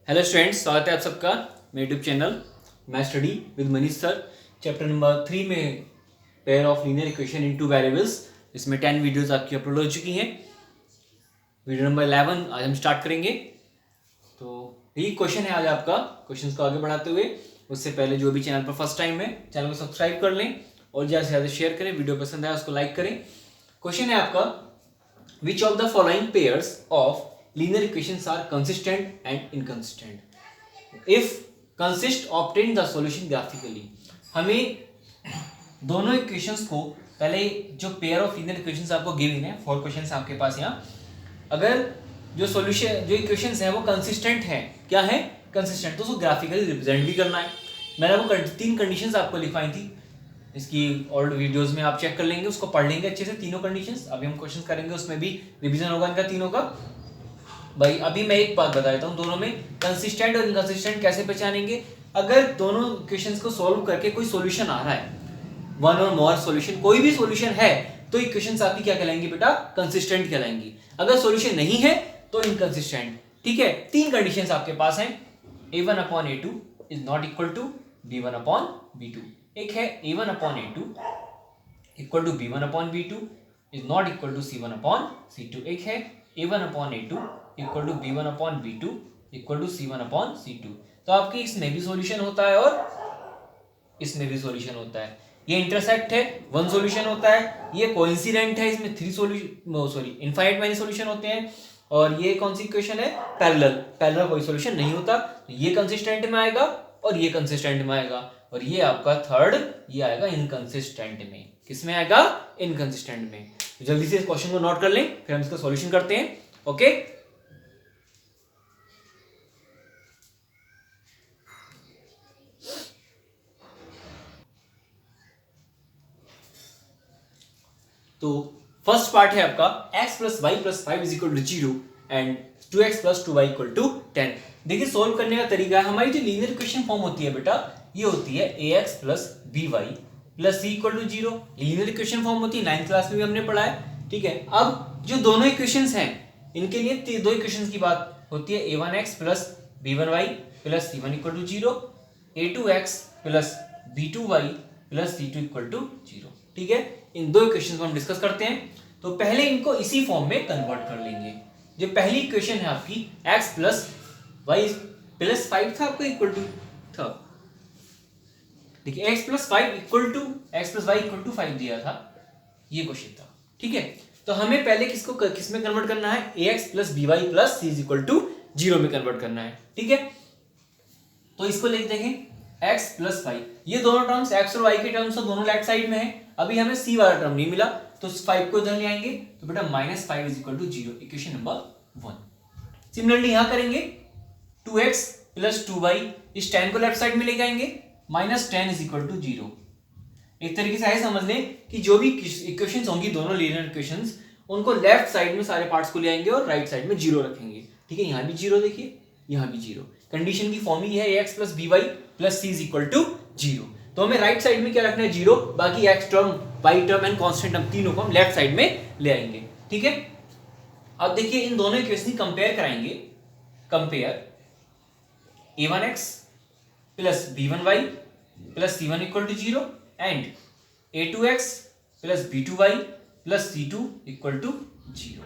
Hello students, स्वागत है आप सबका मेरे यूट्यूब चैनल मैं study with Manish sir. Chapter number 3 में pair of linear equation in two variables, इसमें 10 वीडियोस आपकी अपलोड हो चुकी हैं। वीडियो नंबर 11 आज हम स्टार्ट करेंगे। तो यही क्वेश्चन है आज आपका। क्वेश्चन को आगे बढ़ाते हुए उससे पहले जो भी चैनल पर फर्स्ट टाइम है चैनल को सब्सक्राइब कर लें और ज़्यादा से ज़्यादा शेयर करें। वीडियो पसंद आया उसको लाइक करें। क्वेश्चन है आपका, which of the following pairs of linear equations are consistent and inconsistent? If consist, obtain the solution graphically. हमें दोनों इक्वेशंस को पहले जो पेयर ऑफ लीनियर इक्वेशंस आपको गिवन है, 4 क्वेश्चंस आपके पास यहाँ, अगर जो सॉल्यूशन जो इक्वेशंस हैं वो कंसिस्टेंट है, क्या है कंसिस्टेंट, तो उसको ग्राफिकली रिप्रेजेंट भी करना है। मैंने आपको 3 कंडीशंस आपको लिखवाई थी, इसकी ओल्ड वीडियोस में आप चेक कर लेंगे, उसको पढ़ लेंगे अच्छे से तीनों कंडीशंस। अभी हम क्वेश्चन करेंगे उसमें भी रिवीजन होगा इनका तीनों का। भाई अभी मैं एक बात बता देता हूँ, दोनों में कंसिस्टेंट और इनकंसिस्टेंट कैसे पहचानेंगे। अगर दोनों इक्वेशंस को सॉल्व करके कोई सॉल्यूशन आ रहा है, वन और मोर सॉल्यूशन, कोई भी सॉल्यूशन है, तो इक्वेशंस आपकी क्या कहलाएंगी बेटा, कंसिस्टेंट कहलाएंगी। अगर सॉल्यूशन नहीं है तो इनकंसिस्टेंट। ठीक है, 3 कंडीशंस आपके पास हैं। a1/a2 is not equal to b1/b2। एक है a1/a2 equal to b1/b2 is not equal to c1/c2। एक है a1/a2 equal to b1/b2 equal to c1/c2। तो आपकी इसमें भी सॉल्यूशन होता है और इसमें भी सॉल्यूशन होता है। ये इंटरसेक्ट है, 1 सॉल्यूशन होता है। ये कोइंसिडेंट है, इसमें 3 सॉल्यूशन इनफाइनाइट मैनी सॉल्यूशन होते हैं। और ये कौन सी इक्वेशन है, पैरेलल कोई सॉल्यूशन नहीं होता। ये कंसिस्टेंट में आएगा और ये कंसिस्टेंट में आएगा, और ये आपका थर्ड ये आएगा इनकंसिस्टेंट में। किसमें आएगा, इनकंसिस्टेंट में। तो जल्दी से इस क्वेश्चन को नोट कर लें, फिर हम इसका सॉल्यूशन करते हैं। ओके, तो फर्स्ट पार्ट है आपका x plus y plus 5 is equal to 0 and 2x plus 2y equal to 10। देखिए सोल्व करने का तरीका है, हमारी जो लीनियर इक्वेशन फॉर्म होती है बेटा, ये होती है ax plus by plus c equal to 0। Linear equation form होती है, 9th क्लास में भी हमने पढ़ा है। ठीक है, अब जो दोनों इक्वेशंस हैं इनके लिए दो इक्वेशंस की बात होती है, a1x plus b1y plus c1 equal to 0, a2x plus b2y plus c2 equal to 0। ठीक है, इन दो इक्वेशंस को हम डिस्कस करते हैं। तो पहले इनको इसी फॉर्म में कन्वर्ट कर लेंगे। जो पहली इक्वेशन है आपकी x प्लस वाई प्लस 5 था आपको इक्वल टू था, देखिए x plus 5 equal to x plus y equal to 5 दिया था, ये क्वेश्चन था। ठीक है, तो हमें पहले किसको किसमें कन्वर्ट करना है, ax plus by plus c equal to 0 में कन्वर्ट करना है। ठीक है, तो इसको लिख देंगे x प्लस वाई, ये दोनों टर्म्स x और y के टर्म्स तो दोनों लेफ्ट साइड में है। अभी हमें c वाला टर्म नहीं मिला तो 5 को इधर ले आएंगे, तो बेटा -5 is equal to 0, equation number 1। Similarly यहां करेंगे 2x प्लस 2y, इस 10 को लेफ्ट साइड में लेके आएंगे, -10 इज इक्वल टू 0। एक तरीके से ऐसे समझ लें कि जो भी इक्वेशंस होंगी दोनों लीनियर इक्वेशंस, उनको लेफ्ट साइड में सारे पार्ट्स को ले आएंगे और राइट साइड में 0 रखेंगे। ठीक है, यहां भी 0, देखिए यहां भी 0। कंडीशन की फॉर्म ही है ax plus by plus c is equal to 0। तो हमें राइट साइड में क्या रखना है, 0, बाकी x term y term and constant term तीनों को हम लेफ्ट साइड में ले आएंगे। ठीक है, अब देखिए इन दोनों इक्वेशन की कंपेयर कराएंगे। Compare a1x plus b1y plus c1 equal to 0 and a2x plus b2y plus c2 equal to 0।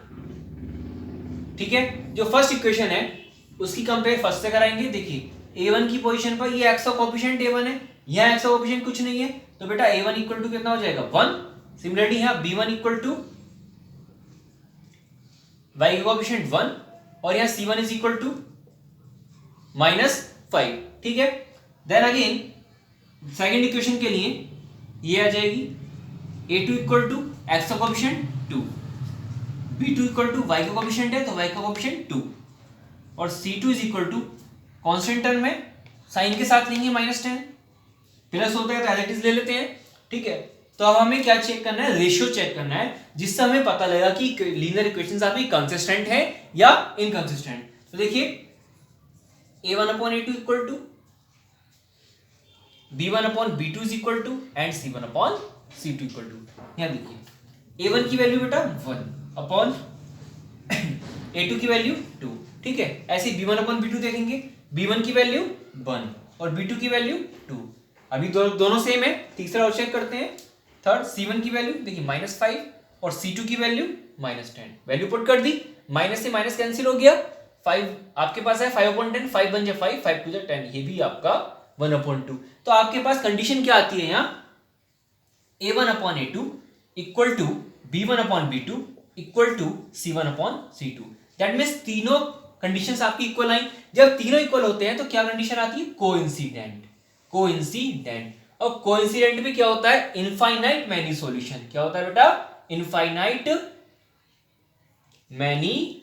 ठीक है, जो फर्स्ट इक्वेशन है उसकी कंपेयर फर्स्ट से कराएंगे। देखिए a1 की पोजीशन पर ये x का कोएफिशिएंट a1 है, यहाँ x का कोएफिशिएंट कुछ नहीं है, तो बेटा a1 इक्वल टू कितना हो जाएगा, 1। सिमिलरली यहाँ b1 इक्वल टू y का कोएफिशिएंट 1 और यहाँ c1 इज इक्वल टू -5। ठीक है, देन अगेन सेकंड इक्वेशन के लिए ये आ जाएगी a2 इक्वल टू x का coefficient 2, b2 equal to y का कोएफिशिएंट है तो y का कोएफिशिएंट 2, और c2 is equal to constant term में साइन के साथ लेंगे -10, प्लस होता है तो एज इट इज ले लेते हैं। ठीक है, तो अब हमें क्या चेक करना है, रेशियो चेक करना है, जिससे हमें पता लगेगा कि लीनियर इक्वेशंस आपकी कंसिस्टेंट है या इनकंसिस्टेंट। तो देखिए a1/a2 equal to b1/b2 is equal to and c1/c2 equal to, यहां देखिए a1 की वैल्यू बेटा 1 अपॉन a2 की वैल्यू 2, ठीक है। ऐसे b1 अपॉन b2 देखेंगे, b1 की वैल्यू 1 और b2 की वैल्यू 2। अभी दोनों सेम है। तीसरा और चेक करते हैं। थर्ड c1 की वैल्यू देखिए -5 और c2 की वैल्यू -10। वैल्यू पुट कर दी, माइनस से माइनस कैंसिल हो गया। 5 आपके पास है 5/10, 5 बन जाए 5, 5 टू 10, ये भी आपका 1/2। तो आपके पास कंडीशन क्या आती है यहाँ, a1/a2 equal to b1/b2 equal to c1/c2। That means तीनों कंडीशंस आपकी इक्वल आई। जब तीनों इक्वल होते हैं तो क्या कंडीशन आती है, कोइंसिडेंट। कोइंसिडेंट, और कोइंसिडेंट में क्या होता है, इनफाइनाइट मैनी सॉल्यूशन। क्या होता है बेटा, इनफाइनाइट मैनी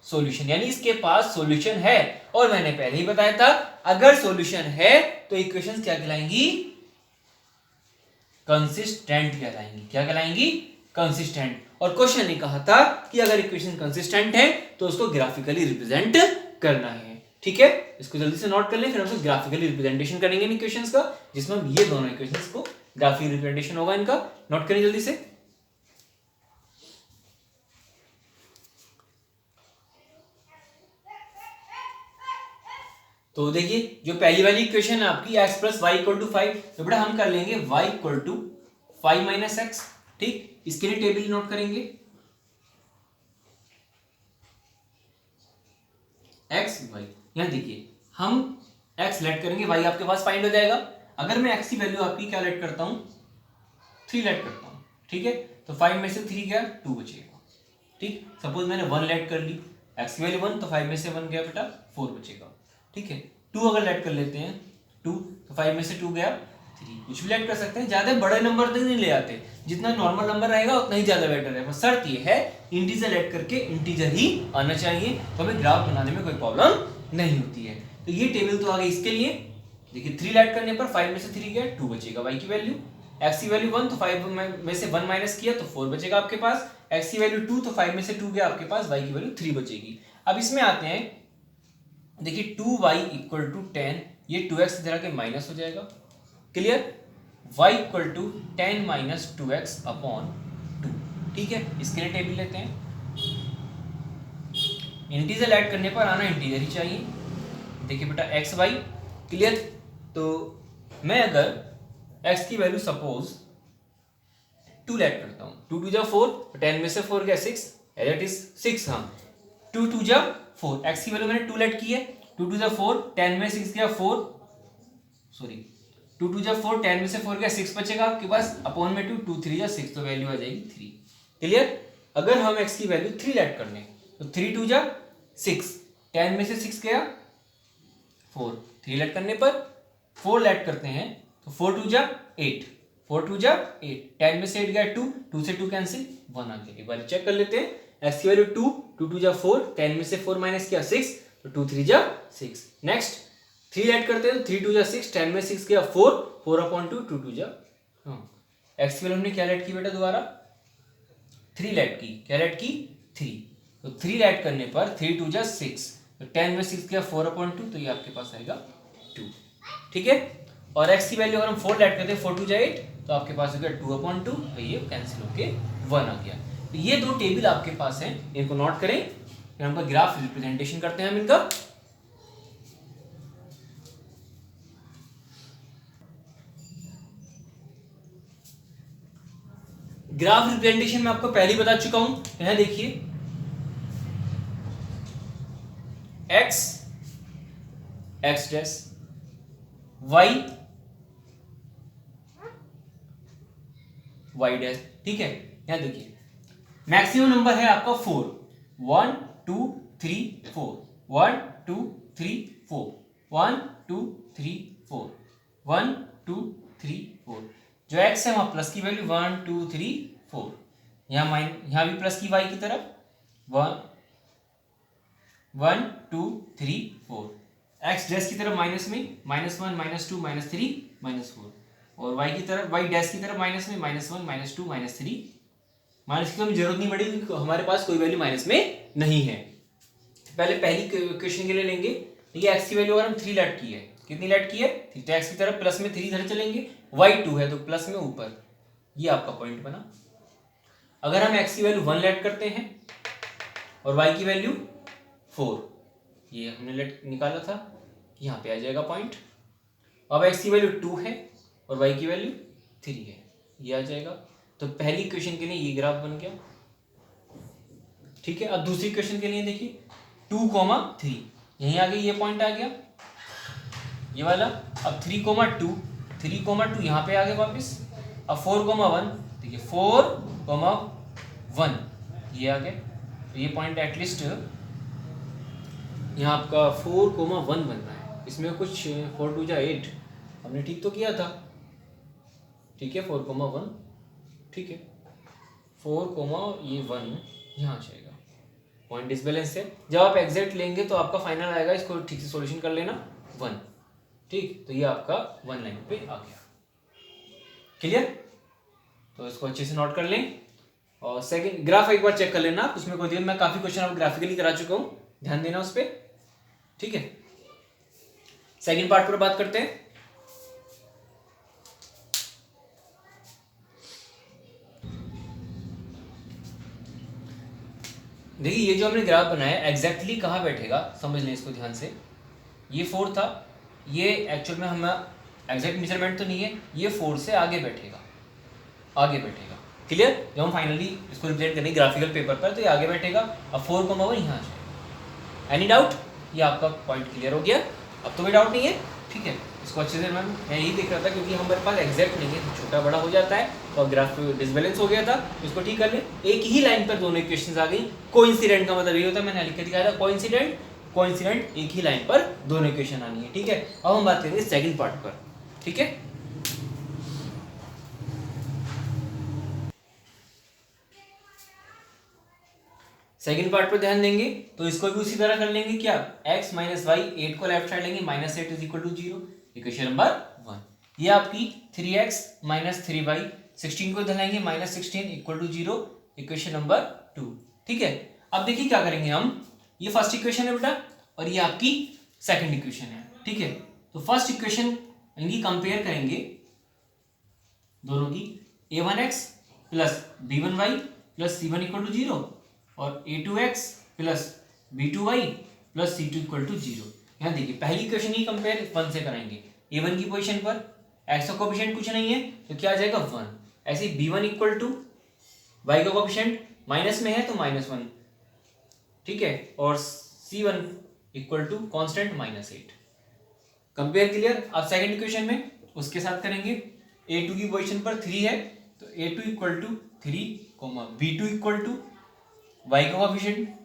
सॉल्यूशन, यानी इसके पास सॉल्यूशन है। और मैंने पहले ही बताया था, अगर सॉल्यूशन है तो इक्वेशंस क्या कहलाएंगी, कंसिस्टेंट कहलाएंगी। क्या कहलाएंगी, कंसिस्टेंट। और क्वेश्चन ने कहा था कि अगर इक्वेशन कंसिस्टेंट है तो उसको ग्राफिकली रिप्रेजेंट करना है, ठीक है। इसको जल्दी से नोट कर लें, फिर हम ग्राफिकली रिप्रेजेंटेशन करेंगे इन इक्वेशंस का, जिसमें हम ये दोनों इक्वेशंस को ग्राफिकल रिप्रेजेंटेशन होगा इनका। नोट करें जल्दी से। तो देखिए जो पहली वाली इक्वेशन है आपकी x plus y equal to 5, तो बेटा हम कर लेंगे y equal to 5 minus x, ठीक। इसके लिए टेबल नोट करेंगे, x y। यहां देखिए हम x लेट करेंगे, y आपके पास फाइंड हो जाएगा। अगर मैं x की वैल्यू आपकी क्या लेट करता हूं, 3 लेट करता हूं, ठीक है। तो 5 में से 3 गया 2 बचेगा, ठीक। सपोज मैंने 1 लेट कर ली, x की वैल्यू 1, तो 5 में से 1 गया बेटा 4 बचेगा, ठीक है। 2 अगर लेट कर लेते हैं 2, तो 5 में से 2 गया 3। कुछ भी लेट कर सकते हैं, ज्यादा बड़े नंबर तक नहीं ले आते, जितना नॉर्मल नंबर रहेगा उतना ही ज्यादा बेटर है। बस शर्त ये है इंटीजर लेट करके इंटीजर ही आना चाहिए, तो हमें ग्राफ बनाने में कोई प्रॉब्लम नहीं होती है। तो ये टेबल तो आ गई इसके लिए। देखिए 3 लेट करने पर 5 में से 3 गया 2 बचेगा, y की वैल्यू, x की वैल्यू 1, तो 5 में से 1 माइनस किया तो 4 बचेगा आपके पास। x की वैल्यू 2, तो 5 में से 2 गया आपके पास, y की वैल्यू 3 बचेगी। अब इसमें आते हैं, देखिए 2y इक्वल टू 10, ये 2x इधर आके माइनस हो जाएगा, clear. y equal to 10 minus 2x upon 2, ठीक है। इसके लिए टेबल लेते हैं। इंटीजर ऐड करने पर आना इंटीजर ही चाहिए। देखिए बेटा x y, क्लियर। तो मैं अगर x की वैल्यू सपोज 2 लेट करता हूँ, 2 2 जा 4, 10 में से 4 गया 6, एज इट इज 6। हाँ 2 2 जा 4, x की वैल्यू मैंने 2 लेट की है, 2 2 जा 4, 10 में 6 गया 4, सॉरी 2 2 जा 4, 10 में से 4 गया 6 बचेगा आपके पास, अपॉन में 2, 2 3 जा 6, तो वैल्यू आ जाएगी 3, क्लियर। अगर हम x की वैल्यू 3 लेट कर लें तो 3 2 जा 6, 10 में से 6 गया 4, 3 लेट करने पर 4 लेट करते हैं तो 4 2 जा 8, 4 2 जा 8, 10 में से 8 गया 2, 2 से 2 कैंसिल, 1 आ गया। एक बार चेक कर लेते हैं, x की वैल्यू 2, 2 2 जा 4, 10 में से 4 माइनस किया 6, तो 2 3 जा 6। नेक्स्ट 3 ऐड करते हैं तो 3 2 जा 6, 10 में 6 गया 4, 4 अपॉन 2, 2 2 जा, हाँ x की वैल्यू हमने क्या लेट की बेटा, दोबारा 3 लेट की। क्या लेट की, 3, तो 3 लेट करने पर 3 2 जा 6, तो 10 में 6 गया 4 अपॉन 2, तो ये आपके पास आएगा 2, ठीक है। और x की वैल्यू अगर हम 4 लेट करते हैं 4 2 जा 8, तो आपके पास हो गया 2 अपॉन 2, तो ये कैंसिल होके 1 आ गया। तो ये दो टेबल आपके पास हैं, इनको नोट करें, फिर हम ग्राफ रिप्रेजेंटेशन करते हैं हम इनका। ग्राफ रिप्रेजेंटेशन मैं आपको पहले ही बता चुका हूं, यहां देखिए x x dash, y y dash, ठीक है। यहां देखिए मैक्सिमम नंबर है आपका 4, 1 2 3 4, 1 2 3 4, 1 2 3 4, 1 2 3 4। जो x है वहां प्लस की वैल्यू 1 2 3 4, यहाँ भी प्लस की y की तरफ 1 1 2 3 4, x डैश की तरफ माइनस में -1 -2 -3 -4, और y की तरफ y डैश की तरफ माइनस में -1 -2 -3। माइनस की तो हमें जरूरत नहीं पड़ी क्योंकि हमारे पास कोई वैल्यू माइनस में नहीं है। पहले पहली क्वेश्चन के लिए लेंगे, देखिए x की वैल्यू अगर हम 3 लेट की है, कितनी लेट की है, तो x की तरफ प्लस में 3 इधर चलेंगे, y 2 है तो प्लस में ऊपर, ये आपका पॉइंट बना। अगर हम x की वैल्यू 1 लेट करते हैं और y की वैल्यू 4, ये हमने निकाला था, यहाँ पे आ जाएगा पॉइंट। अब x की वैल्यू 2 है और y की वैल्यू 3 है, ये आ जाएगा। तो पहली इक्वेशन के लिए ये ग्राफ बन गया, ठीक है। अब दूसरी इक्वेशन के लिए देखिए 2,3, यहीं आ गई, ये पॉइंट आ गया ये वाला। अब 3,2, 3,2 यहाँ पे आ गए वापस। अब 4,1, देखिए 4,1 ये आ गए, तो ये पॉइंट एटलीस्ट यहाँ आपका 4,1 बन रहा है। इसमें कुछ 4 2 जा 8 हमने ठीक तो किया था, ठीक है 4,1, ठीक है 4,1 यहाँ आ जाएगा। पॉइंट डिसबैलेंस है, जब आप एग्जैक्ट लेंगे तो आपका फाइनल आएगा, इसको ठीक से सॉल्यूशन कर लेना 1, ठीक। तो ये आपका 1 लाइन पे आ गया, क्लियर। तो इसको अच्छे से नोट कर लें। और सेकंड ग्राफ एक बार चेक कर लेना, उसमें कोई मैं काफी क्वेश्चन अब ग्राफिकली करा चुका हूं, ध्यान देना उस पर, ठीक है। सेकंड पार्ट पर बात करते हैं। देखिए ये जो हमने ग्राफ बनाया एग्जैक्टली कहाँ बैठेगा समझ लें इसको ध्यान से। ये 4 था, ये एक्चुअल में हम एग्जैक्ट मेजरमेंट तो नहीं है, ये 4 से आगे बैठेगा, आगे बैठेगा, क्लियर। जब हम फाइनली इसको रिप्रेजेंट करेंगे ग्राफिकल पेपर पर तो ये आगे बैठेगा। अब 4,1 यहाँ आ जाएगा। Any doubt? ये आपका पॉइंट क्लियर हो गया, अब तो कोई डाउट नहीं है, ठीक है। इसको अच्छे से मैं यही देख रहा था क्योंकि हमारे पास एग्जैक्ट नहीं है, तो छोटा बड़ा हो जाता है, तो ग्राफ डिसबैलेंस हो गया था, इसको ठीक कर ले। एक ही लाइन पर दोनों इक्वेशंस आ गई। कोइंसिडेंट का मतलब ये होता है, मैंने लिख के दिखाया था कोइंसिडेंट, कोइंसिडेंट एक ही लाइन पर दोनों इक्वेशन आनी है, ठीक है। अब हम बात करेंगे सेकंड पार्ट पर, ठीक है। सेकंड पार्ट पर ध्यान देंगे तो इसको भी उसी तरह कर लेंगे, क्या x माइनस वाई, 8 को लेफ्ट साइड लेंगे, minus 8 is equal to 0, equation number 1। ये आपकी 3x माइनस 3y, 16 को इधर लाएंगे, minus 16 equal to 0, equation number 2, ठीक है। अब देखिए क्या करेंगे हम, ये फर्स्ट इक्वेशन है बेटा और ये आपकी सेकंड इक्वेशन है, ठीक है। तो फर्स्ट इक्वेशन इनकी कंपेयर करेंगे दोनों की, a1x plus b1y plus c1 equal to 0 और a2x plus b2y plus c2 equal to 0। यहाँ देखिए पहली इक्वेशन ही कंपेयर 1 से कराएंगे, a1 की पोजीशन पर x का कोएफिशिएंट कुछ नहीं है तो क्या आ जाएगा 1। ऐसे b1 इक्वल टू y का कोएफिशिएंट माइनस में है तो -1, ठीक है, और c1 equal to constant -8। Compare clear. अब सेकंड इक्वेशन में उसके साथ करेंगे, a2 की पोजीशन पर 3 है तो a2 equal to 3, b2 equal to y का कोएफिशिएंट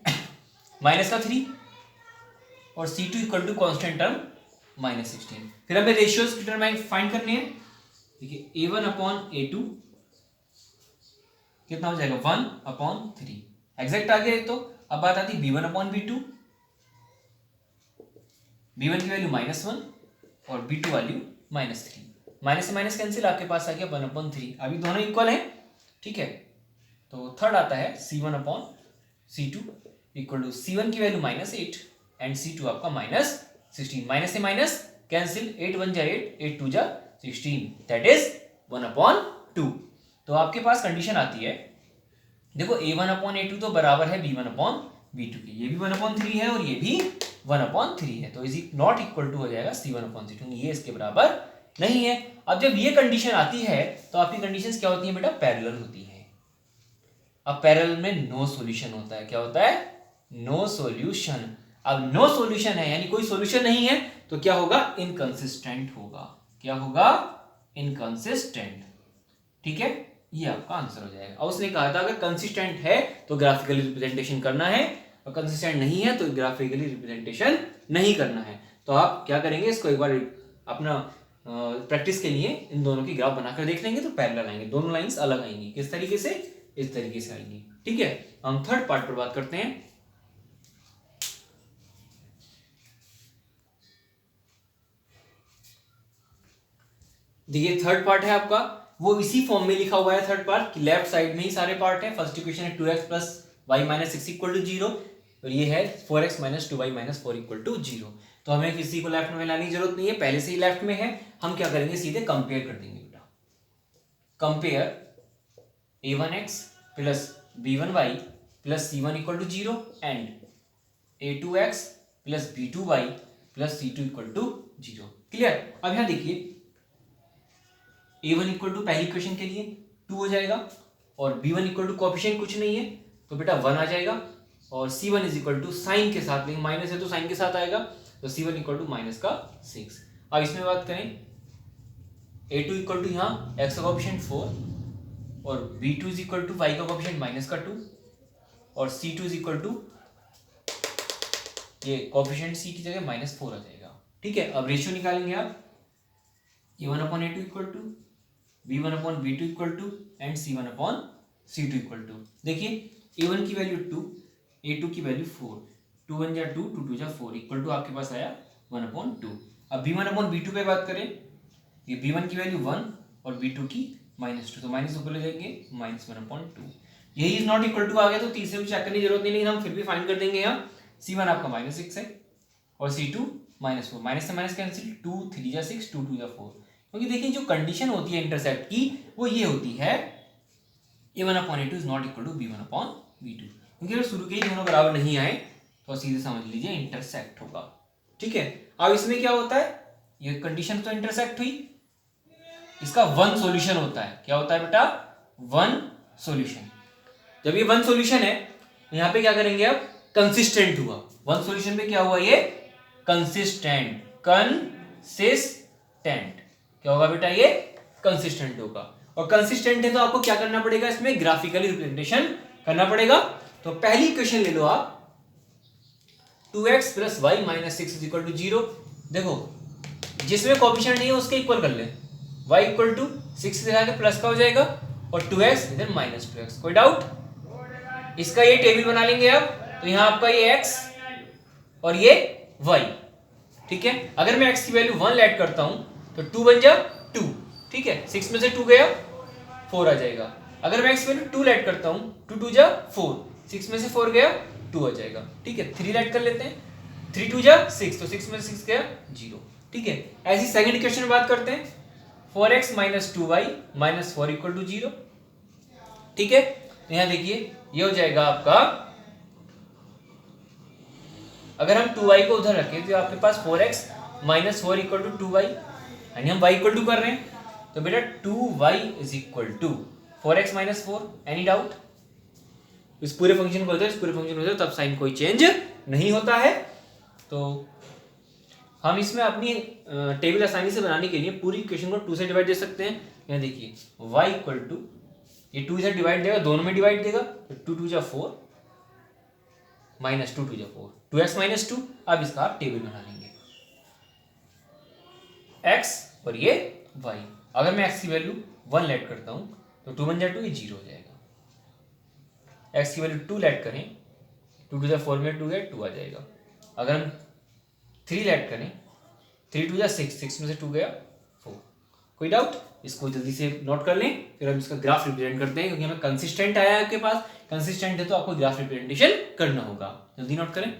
माइनस का 3 और c2 equal to constant term -16। फिर हमें रेशियोज की टर्म फाइंड करनी है। देखिए a1 अपॉन a2 कितना हो जाएगा 1/3, एग्जैक्ट आ गया। तो अब बात आती है b1 अपॉन b2, b1 की वैल्यू -1 और b2 वैल्यू -3, माइनस से माइनस कैंसिल, आपके पास आ गया 1/3। अभी दोनों इक्वल है, ठीक है। तो थर्ड आता है c1 upon c2 equal to c1 की वैल्यू -8 एंड c2 आपका -16, माइनस से माइनस कैंसिल, 8 1 जा 8, 8 2 जा 16, दैट इज 1/2। तो आपके पास कंडीशन आती है, देखो a1 अपॉन a2 तो बराबर है b1 अपॉन b2 के, ये भी 1/3 है और ये भी 1/3 है, तो इज नॉट इक्वल टू हो जाएगा c1 अपॉन c2, ये इसके बराबर नहीं है। अब जब ये कंडीशन आती है तो आपकी कंडीशंस क्या होती है बेटा, पैरेलल होती है। अब पैरेलल में नो सॉल्यूशन होता है, क्या होता है, नो सॉल्यूशन। अब नो सॉल्यूशन है यानी कोई सॉल्यूशन नहीं है तो क्या होगा, इनकंसिस्टेंट होगा। क्या होगा, इनकंसिस्टेंट, ठीक है। ये आपका आंसर हो जाएगा। और उसने कहा था अगर कंसिस्टेंट है तो ग्राफिकली रिप्रेजेंटेशन करना है और कंसिस्टेंट नहीं है तो ग्राफिकली रिप्रेजेंटेशन नहीं करना है। तो आप क्या करेंगे, इसको एक बार अपना प्रैक्टिस के लिए इन दोनों की ग्राफ बनाकर देख लेंगे तो पैरेलल आएंगे, दोनों लाइंस अलग आएंगी। किस तरीके से, इस तरीके से आएंगी, ठीक है। हम थर्ड पार्ट पर बात करते हैं। देखिए थर्ड पार्ट है आपका, वो इसी फॉर्म में लिखा हुआ है थर्ड पार्ट की, लेफ्ट साइड में ही सारे पार्ट है। फर्स्ट इक्वेशन है 2x plus y minus 6 equal to 0 और ये है 4x minus 2y minus 4 equal to 0। तो हमें किसी को लेफ्ट में लाने की जरूरत नहीं है, पहले से ही लेफ्ट में है। हम क्या करेंगे, सीधे कंपेयर कर देंगे बेटा। Compare a1x plus b1y plus c1 equal to 0 and a2x plus b2y plus c2 equal to 0। Clear. अब यहाँ देखिए a1 इक्वल टू पहली इक्वेशन के लिए 2 हो जाएगा और b1 इक्वल टू कोएफिशिएंट कुछ नहीं है तो बेटा 1 आ जाएगा और c1 is equal to sign के साथ, लेकिन माइनस है तो साइन के साथ आएगा तो c1 इक्वल टू माइनस का 6। अब इसमें बात करें a2 इक्वल टू यहाँ x का कोएफिशिएंट 4 और b2 is equal to y का कोएफिशिएंट माइनस का 2 और c2 इज इक्वल टू ये कोएफिशिएंट c की जगह -4 आ जाएगा। ठीक है। अब रेशियो निकालेंगे आप a1 upon a2 equal to b1 upon b2 equal to and c1 upon c2 equal to. देखिए a1 की वैल्यू 2, a2 की वैल्यू 4, 2 1 जा 2, 2 2 जा 4 इक्वल टू आपके पास आया 1 अपॉन 2। अब b1 अपॉन b2 पे बात करें, ये b1 की वैल्यू 1 और b2 की -2, तो माइनस ऊपर ले जाएंगे -1 अपॉन 2। यही इज नॉट इक्वल टू आ गया तो तीसरे को चेक करने की जरूरत नहीं, लेकिन हम फिर भी फाइंड कर देंगे। यहाँ c1 आपका -6 है और c2 -4, माइनस से माइनस कैंसिल, 2 3 जा 6, 2 2 जा 4। क्योंकि देखिए जो कंडीशन होती है इंटरसेप्ट की वो ये होती है a1 upon a2 is not equal to b1 upon b2। क्योंकि अगर शुरू के ही दोनों बराबर नहीं आए तो सीधे समझ लीजिए इंटरसेक्ट होगा। ठीक है। अब इसमें क्या होता है, ये कंडीशन तो इंटरसेक्ट हुई, इसका वन सॉल्यूशन होता है। क्या होता है बेटा, वन सॉल्यूशन। जब ये वन सॉल्यूशन है तो यहाँ पे क्या करेंगे, अब कंसिस्टेंट हुआ। वन सॉल्यूशन पे क्या हुआ, ये कंसिस्टेंट, कंसिस्टेंट क्या होगा बेटा, ये कंसिस्टेंट होगा। और कंसिस्टेंट है तो आपको क्या करना पड़ेगा, इसमें ग्राफिकली रिप्रेजेंटेशन करना पड़ेगा। तो पहली इक्वेशन ले लो आप, 2x plus y minus 6 is equal to 0। देखो जिसमें कोएफिशिएंट नहीं है उसके इक्वल कर ले, y इक्वल टू 6 दिखा के प्लस का हो जाएगा और 2x इधर -2x। कोई डाउट, इसका ये टेबल बना लेंगे आप। तो यहाँ आपका ये x और ये y। ठीक है। अगर मैं x की वैल्यू 1 ऐड करता हूं तो 2 बन जा 2। ठीक है। 6 में से 2 गया 4 आ जाएगा। अगर मैं x की वैल्यू 2 ऐड करता हूं 2 2 जा 4, 6 में से 4 गया 2 आ जाएगा। ठीक है। 3 ऐड कर लेते हैं, 3 2 जा 6, तो 6 में से 6 गया 0। ठीक है। ऐसी सेकंड इक्वेशन में बात करते हैं, 4x minus 2y minus 4 equal to 0। ठीक है। तो यहां देखिए ये हो जाएगा आपका, अगर हम 2y को उधर रखें तो आपके पास 4x minus 4 equal to 2y, यानी हम y इक्वल टू कर रहे हैं तो बेटा 2y is equal to 4x minus 4। Any doubt, इस पूरे फंक्शन को इस पूरे फंक्शन को तब साइन कोई चेंज नहीं होता है। तो हम इसमें अपनी टेबल आसानी से बनाने के लिए पूरी इक्वेशन को 2 से डिवाइड दे सकते हैं। यहाँ देखिए y इक्वल टू, ये 2 से डिवाइड देगा, दोनों में डिवाइड देगा तो 2 2 जा 4 माइनस 2 2 जा 4, 2x माइनस 2। अब इसका आप टेबल बना लेंगे, x और ये y। अगर मैं x की वैल्यू 1 लेट करता हूं तो 2 1 जा 2, ये 0 हो जाएगा। x की वैल्यू 2 लेट करें, 2 2 जा 4 में 2 गया 2 आ जाएगा। अगर हम 3 लेट करें, 3 2 जा 6, 6 में से 2 गया 4। कोई डाउट, इसको जल्दी से नोट कर लें, फिर हम इसका ग्राफ रिप्रेजेंट करते हैं। क्योंकि हमें कंसिस्टेंट आया है आपके पास, कंसिस्टेंट है तो आपको ग्राफ रिप्रेजेंटेशन करना होगा। जल्दी नोट करें।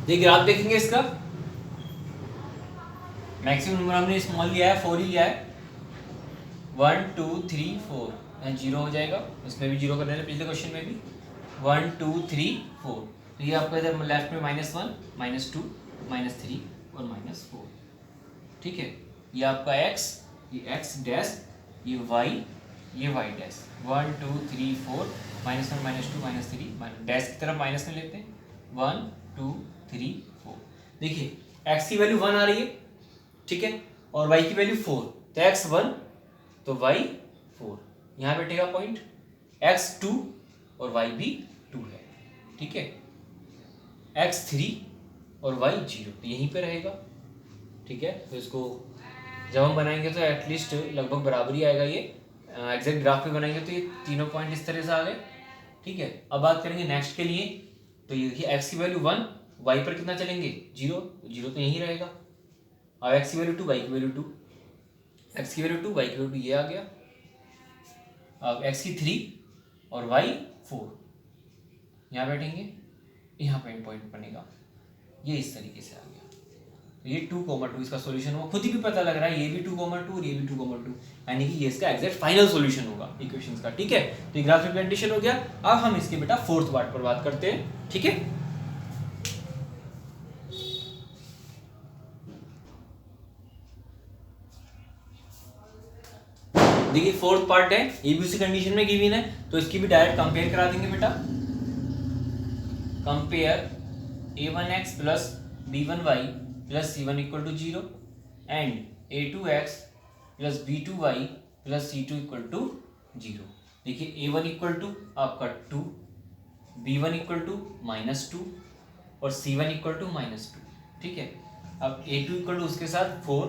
ये ग्राफ देखेंगे, इसका मैक्सिमम नंबर हमने स्मॉल लिया है, 4 ही लिया है। 1 2 3 4 यहाँ 0 हो जाएगा, इसमें भी 0 करना है, पिछले क्वेश्चन में भी 1 2 3 4। तो ये आपका इधर लेफ्ट में -1 -2 -3 और -4। ठीक है। ये आपका x, ये x डैश, ये y, ये y डैश। 1 2 3 4 -1 -2 -3 डैश की तरफ माइनस में लेते हैं 1 2 3 4। देखिए x की वैल्यू 1 आ रही है, ठीक है, और y की वैल्यू 4, तो x 1 तो y 4, यहाँ बैठेगा पॉइंट। x 2 और y भी 2 है। ठीक है। x 3 और y 0, तो यहीं पे रहेगा। ठीक है। तो इसको जब हम बनाएंगे तो एटलीस्ट लगभग बराबर ही आएगा। ये एग्जैक्ट ग्राफ पे बनाएंगे तो ये तीनों पॉइंट इस तरह से आ गए। ठीक है। अब बात करेंगे नेक्स्ट के लिए, तो ये देखिए x की वैल्यू 1, y पर कितना चलेंगे 0, 0 तो यहीं रहेगा। अब x की वैल्यू 2, y की वैल्यू 2, x की वैल्यू 2, y की वैल्यू 2, ये आ गया। अब x की 3 और y 4, यहाँ बैठेंगे, यहाँ पे पॉइंट बनेगा, ये इस तरीके से आ गया। तो ये 2,2 इसका सॉल्यूशन होगा, खुद ही भी पता लग रहा है ये भी 2,2 और ये भी 2,2, यानी कि ये इसका एग्जैक्ट फाइनल सॉल्यूशन होगा इक्वेशंस का। ठीक है, तो ये ग्राफ रिप्रेजेंटेशन हो गया। अब हम इसके बेटा फोर्थ पार्ट पर बात करते हैं। ठीक है, देखिए फोर्थ पार्ट है, ये भी उसी कंडीशन में गिवन है, तो इसकी भी डायरेक्ट कंपेयर करा देंगे बेटा। Compare a1x plus b1y plus c1 equal to 0 and a2x plus b2y plus c2 equal to 0। देखिए a1 इक्वल टू आपका 2, b1 इक्वल टू -2 और c1 इक्वल टू -2। ठीक है, अब a2 इक्वल टू उसके साथ 4,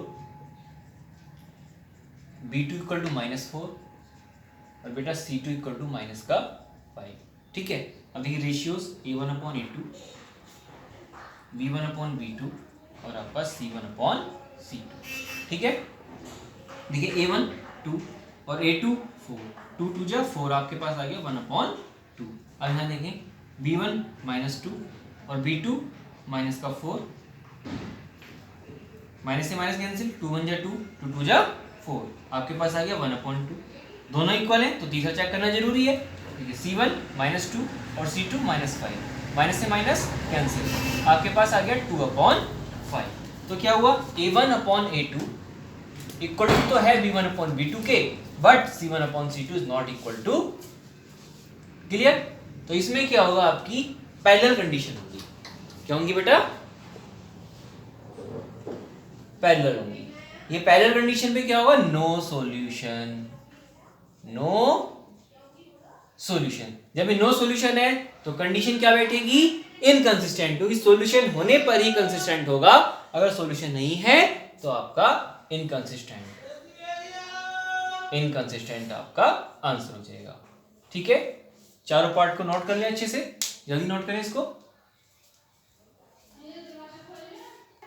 b2 इक्वल टू -4 और बेटा c2 इक्वल टू -5। ठीक है, अब देखिए रेशियोज a1/a2, b1/b2 और आपका c1/c2। ठीक है, देखिए a1 2 और a2 4, 2 2 जा 4 आपके पास आ गया 1/2। अब यहाँ देखें b1 -2 और b2 -4, माइनस से माइनस कैंसिल, 2 1 जा 2, 2 2 जा 4, आपके पास आ गया 1/2। दोनों इक्वल है तो तीसरा चेक करना जरूरी है। देखिए c1 -2 और c2 -5, माइनस से माइनस कैंसिल, आपके पास आ गया 2/5। तो क्या हुआ, a1/a2 इक्वल टू तो है b1/b2 के, but c1/c2 is not equal to. Clear? तो इसमें क्या होगा, आपकी पैरेलल कंडीशन होगी। क्या होंगी बेटा? पैरेलल होंगी। ये पैरेलल कंडीशन पे क्या होगा, नो सॉल्यूशन, नो सॉल्यूशन। जब ये नो सॉल्यूशन है तो कंडीशन क्या बैठेगी, इनकंसिस्टेंट, क्योंकि सॉल्यूशन होने पर ही कंसिस्टेंट होगा, अगर सॉल्यूशन नहीं है तो आपका इनकंसिस्टेंट आपका आंसर हो जाएगा। ठीक है, चारों पार्ट को नोट कर लें अच्छे से, जल्दी नोट करें इसको।